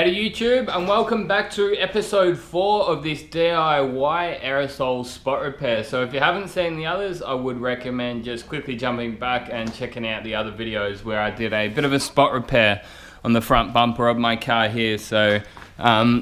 G'day YouTube, and welcome back to episode 4 of this DIY aerosol spot repair. So if you haven't seen the others, I would recommend just quickly jumping back and checking out the other videos where I did a bit of a spot repair on the front bumper of my car here. So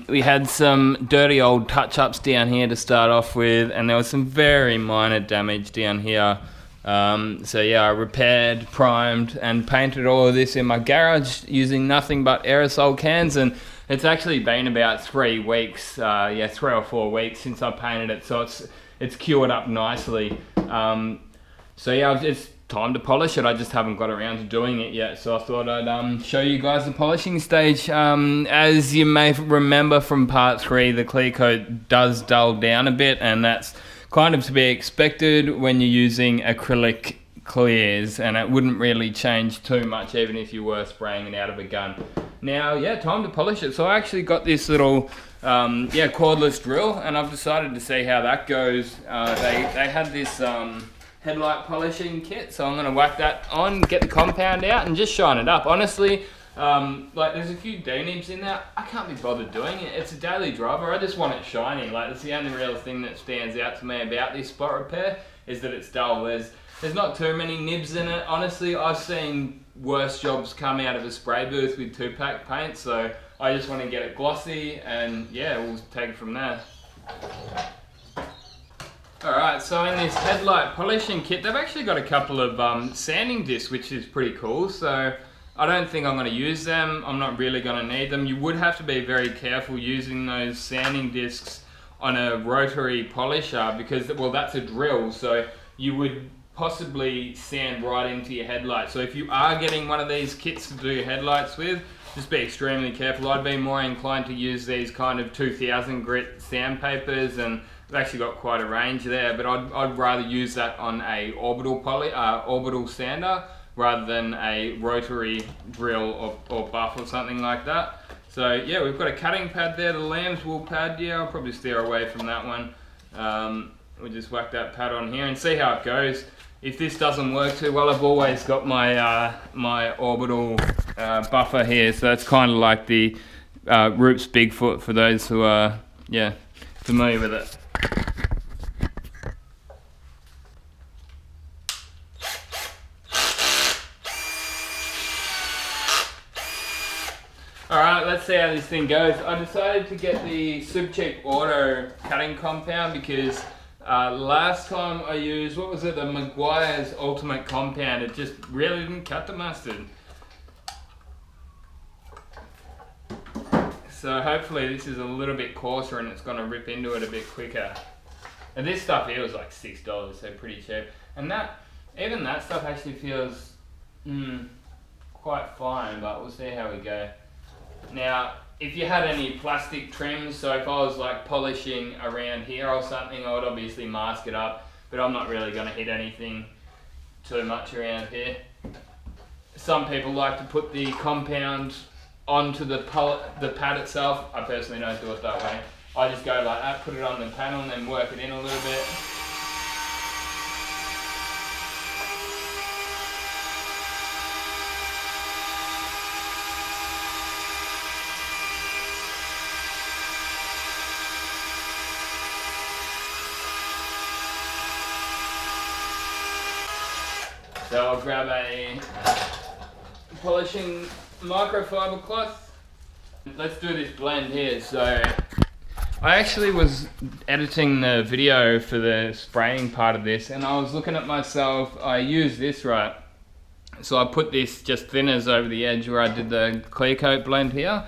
we had some dirty old touch-ups down here to start off with, and there was some very minor damage down here. So yeah, I repaired, primed and painted all of this in my garage using nothing but aerosol cans, and it's actually been about 3 weeks, 3 or 4 weeks since I painted it, so it's cured up nicely. So yeah, it's time to polish it. I just haven't got around to doing it yet, so I thought I'd show you guys the polishing stage. As you may remember from part 3, the clear coat does dull down a bit, and that's kind of to be expected when you're using acrylic clears, and it wouldn't really change too much even if you were spraying it out of a gun. Now, yeah, time to polish it. So I actually got this little cordless drill, and I've decided to see how that goes. They had this headlight polishing kit, so I'm going to whack that on, get the compound out and just shine it up. Honestly, like there's a few D-nibs in there. I can't be bothered doing it. It's a daily driver. I just want it shiny. Like, that's the only real thing that stands out to me about this spot repair is that it's dull. There's not too many nibs in it. Honestly, I've seen worse jobs come out of a spray booth with 2-pack paint, so I just want to get it glossy, and yeah, we'll take it from there. Alright, so in this headlight polishing kit, they've actually got a couple of sanding discs, which is pretty cool. So I don't think I'm going to use them. I'm not really going to need them. You would have to be very careful using those sanding discs on a rotary polisher because, well, that's a drill, so you would possibly sand right into your headlight. So if you are getting one of these kits to do your headlights with, just be extremely careful. I'd be more inclined to use these kind of 2000 grit sandpapers, and they've actually got quite a range there, but I'd rather use that on a orbital sander rather than a rotary drill or buff or something like that. So yeah, we've got a cutting pad there, the lamb's wool pad. Yeah, I'll probably steer away from that one. We'll just whack that pad on here and see how it goes. If this doesn't work too well, I've always got my my orbital buffer here, so it's kind of like the Roops Bigfoot for those who are familiar with it. Alright, let's see how this thing goes. I decided to get the Super Cheap Auto cutting compound because last time I used, what was it, the Meguiar's Ultimate Compound. It just really didn't cut the mustard. So hopefully this is a little bit coarser and it's going to rip into it a bit quicker. And this stuff here was like $6, so pretty cheap. And even that stuff actually feels quite fine, but we'll see how we go. Now, if you had any plastic trims, so if I was like polishing around here or something, I would obviously mask it up, but I'm not really going to hit anything too much around here. Some people like to put the compound onto the pad itself. I personally don't do it that way. I just go like that, put it on the panel and then work it in a little bit. So I'll grab a polishing microfiber cloth. Let's do this blend here. So I actually was editing the video for the spraying part of this, and I was looking at myself. I used this, right? So I put this just thinners over the edge where I did the clear coat blend here,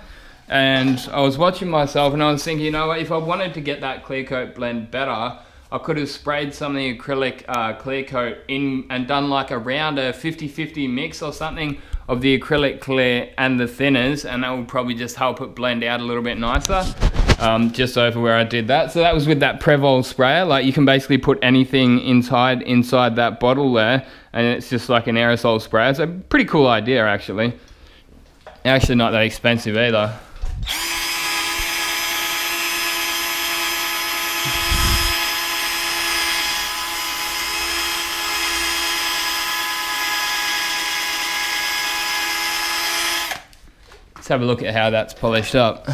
and I was watching myself and I was thinking, you know what, if I wanted to get that clear coat blend better, I could have sprayed some of the acrylic clear coat in and done like around a 50-50 mix or something of the acrylic clear and the thinners, and that would probably just help it blend out a little bit nicer. Just over where I did that. So that was with that Prevol sprayer. Like, you can basically put anything inside that bottle there, and it's just like an aerosol sprayer. It's a pretty cool idea, actually. Actually not that expensive either. Let's have a look at how that's polished up.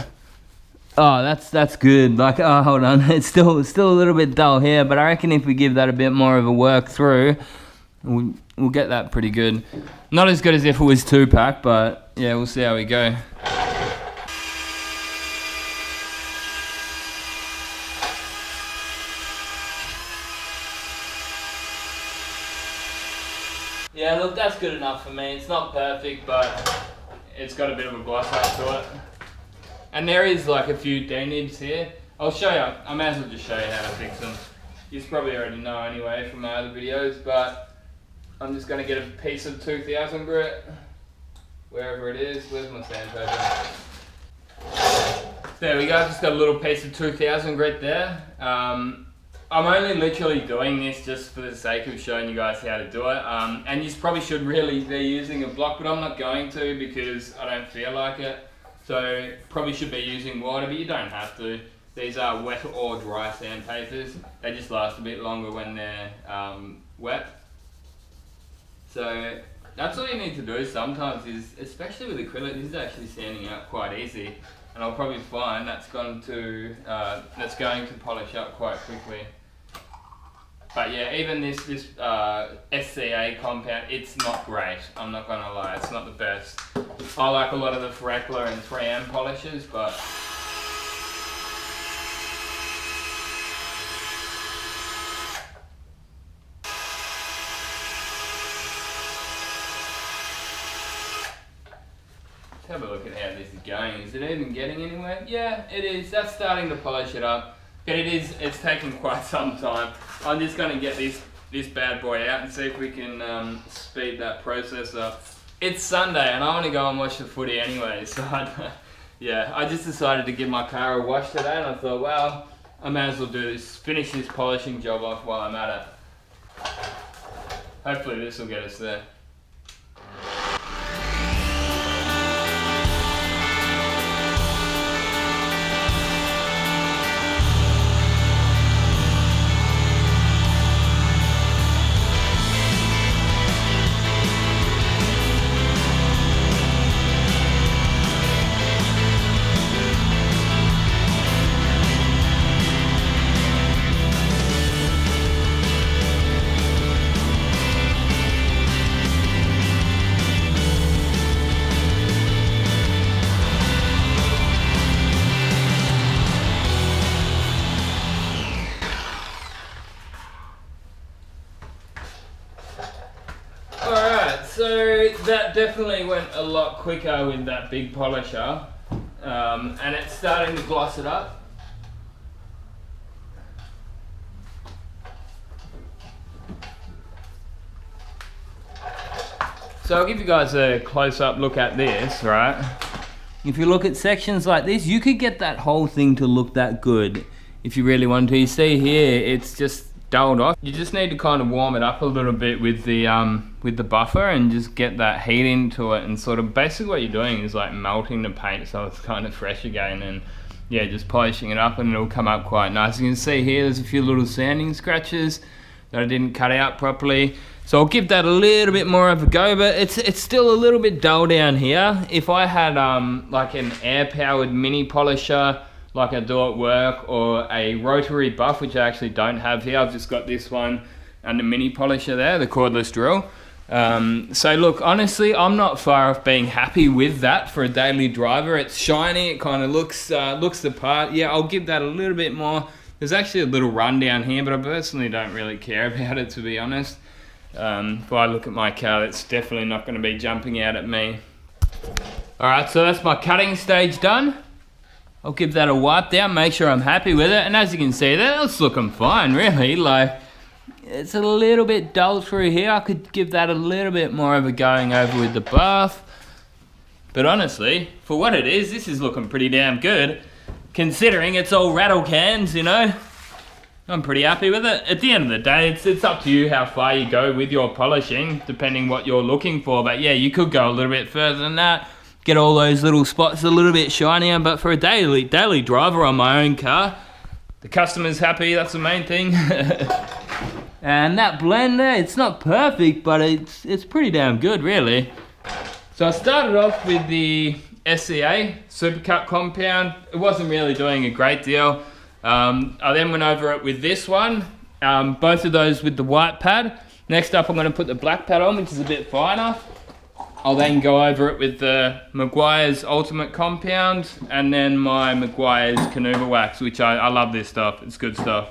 Oh, that's good. Like, oh, hold on, it's still a little bit dull here, but I reckon if we give that a bit more of a work through, we'll get that pretty good. Not as good as if it was 2-pack, but yeah, we'll see how we go. Yeah, look, that's good enough for me. It's not perfect, but it's got a bit of a gloss up to it. And there is like a few denibs here. I'll show you, I may as well just show you how to fix them. You probably already know anyway from my other videos, but I'm just gonna get a piece of 2000 grit, wherever it is. Where's my sandpaper? There we go, just got a little piece of 2000 grit there. I'm only literally doing this just for the sake of showing you guys how to do it. And you probably should really be using a block, but I'm not going to because I don't feel like it. So probably should be using water, but you don't have to. These are wet or dry sandpapers. They just last a bit longer when they're wet. So that's all you need to do sometimes is, especially with acrylic, this is actually sanding out quite easy. And I'll probably find that's going to polish up quite quickly. But yeah, even this SCA compound, it's not great. I'm not gonna lie, it's not the best. I like a lot of the Flickr and 3M polishes, but let's have a look at how this is going. Is it even getting anywhere? Yeah, it is. That's starting to polish it up. But it's taken quite some time. I'm just gonna get this bad boy out and see if we can speed that process up. It's Sunday and I want to go and watch the footy anyway, so yeah, I just decided to give my car a wash today and I thought, well, I may as well finish this polishing job off while I'm at it. Hopefully this will get us there. So that definitely went a lot quicker with that big polisher, and it's starting to gloss it up. So I'll give you guys a close-up look at this, right? If you look at sections like this, you could get that whole thing to look that good if you really want to. You see here, it's just dulled off. You just need to kind of warm it up a little bit with the buffer and just get that heat into it, and sort of basically what you're doing is like melting the paint so it's kind of fresh again, and yeah, just polishing it up and it'll come up quite nice. You can see here there's a few little sanding scratches that I didn't cut out properly, so I'll give that a little bit more of a go, but it's still a little bit dull down here. If I had like an air powered mini polisher like I do at work, or a rotary buff, which I actually don't have here, I've just got this one and the mini polisher there, the cordless drill. So look, honestly, I'm not far off being happy with that for a daily driver. It's shiny, it kind of looks the part. Yeah, I'll give that a little bit more. There's actually a little run down here, but I personally don't really care about it, to be honest. If I look at my car, it's definitely not going to be jumping out at me. Alright, so that's my cutting stage done. I'll give that a wipe down, make sure I'm happy with it, and as you can see, that's looking fine, really. Like, it's a little bit dull through here. I could give that a little bit more of a going over with the buff. But honestly, for what it is, this is looking pretty damn good, considering it's all rattle cans, you know. I'm pretty happy with it. At the end of the day, it's up to you how far you go with your polishing, depending what you're looking for. But yeah, you could go a little bit further than that. Get all those little spots a little bit shinier, but for a daily driver on my own car, the customer's happy, that's the main thing. And that blend there, it's not perfect, but it's pretty damn good, really. So I started off with the SCA, Supercut compound. It wasn't really doing a great deal. I then went over it with this one, both of those with the white pad. Next up I'm going to put the black pad on, which is a bit finer. I'll then go over it with the Meguiar's Ultimate Compound and then my Meguiar's Canuba Wax, which I love this stuff, it's good stuff.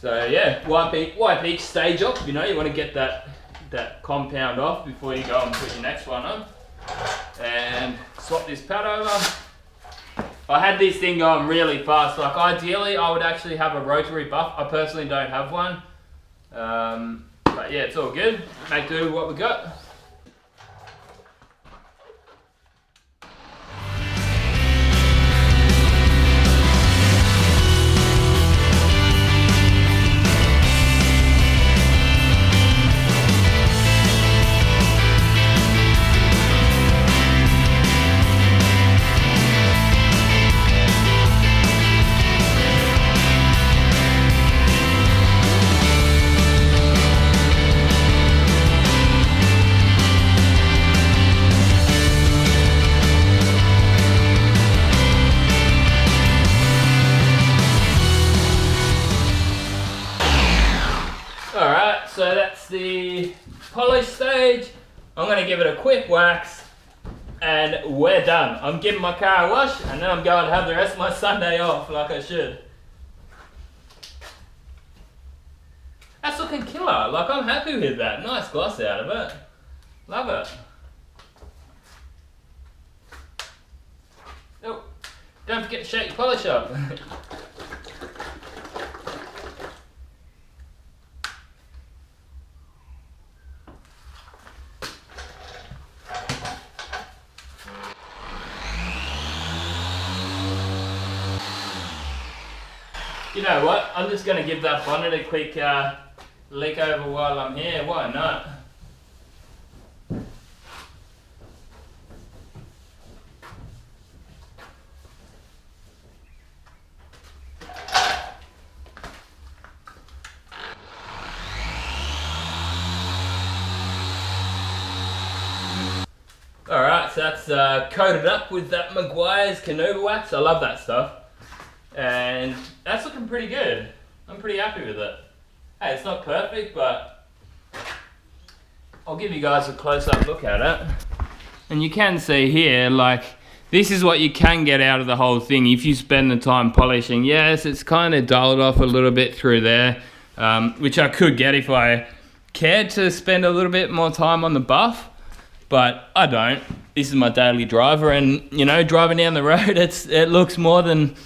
So yeah, wipe each stage off, you know, you want to get that compound off before you go and put your next one on. And swap this pad over. I had this thing going really fast, like ideally I would actually have a rotary buff. I personally don't have one. But yeah, it's all good. Make do with what we got. Alright, so that's the polish stage. I'm going to give it a quick wax and we're done. I'm giving my car a wash and then I'm going to have the rest of my Sunday off like I should. That's looking killer, like I'm happy with that. Nice gloss out of it. Love it. Oh, don't forget to shake your polish up. You know what, I'm just going to give that bonnet a quick lick over while I'm here, why not? Alright, so that's coated up with that Meguiar's Canuba Wax. I love that stuff. And that's looking pretty good. I'm pretty happy with it. Hey, it's not perfect, but I'll give you guys a close-up look at it. And you can see here, like, this is what you can get out of the whole thing if you spend the time polishing. Yes, it's kind of dulled off a little bit through there, which I could get if I cared to spend a little bit more time on the buff, but I don't. This is my daily driver, and you know, driving down the road, it looks more than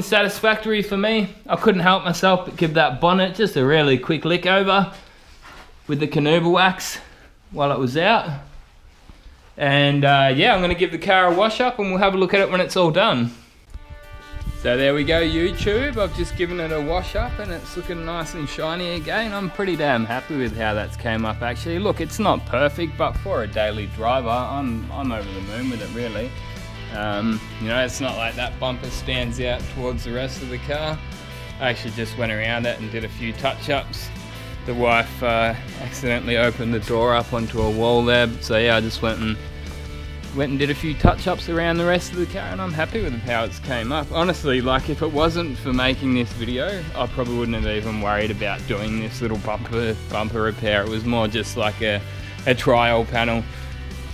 satisfactory for me. I couldn't help myself but give that bonnet just a really quick lick over with the Canuba Wax while it was out. And yeah, I'm going to give the car a wash up and we'll have a look at it when it's all done. So there we go, YouTube. I've just given it a wash up and it's looking nice and shiny again. I'm pretty damn happy with how that's came up actually. Look, it's not perfect, but for a daily driver, I'm over the moon with it really. You know, it's not like that bumper stands out towards the rest of the car. I actually just went around it and did a few touch-ups. The wife accidentally opened the door up onto a wall there, so yeah, I just went and did a few touch-ups around the rest of the car, and I'm happy with how it's came up. Honestly, like if it wasn't for making this video, I probably wouldn't have even worried about doing this little bumper repair. It was more just like a trial panel.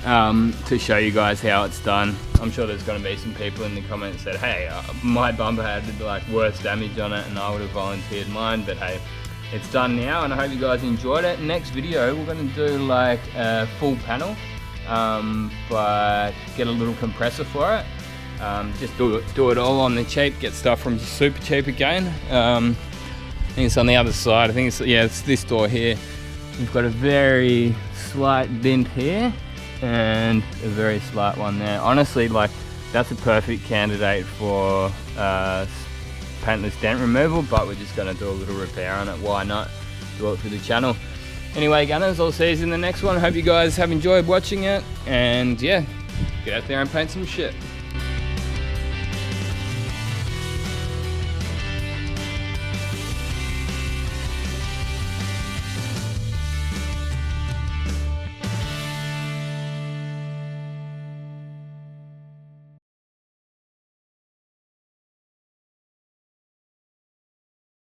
To show you guys how it's done. I'm sure there's going to be some people in the comments that, hey, my bumper had like worse damage on it and I would have volunteered mine, but hey, it's done now and I hope you guys enjoyed it. Next video we're going to do like a full panel, but get a little compressor for it. Just do it all on the cheap, get stuff from super cheap again. I think it's on the other side. I think it's this door here. We've got a very slight dent here and a very slight one there. Honestly, like, that's a perfect candidate for paintless dent removal, but we're just going to do a little repair on it. Why not? Do it for the channel. Anyway, Gunners, I'll see you in the next one. Hope you guys have enjoyed watching it, and yeah, get out there and paint some shit.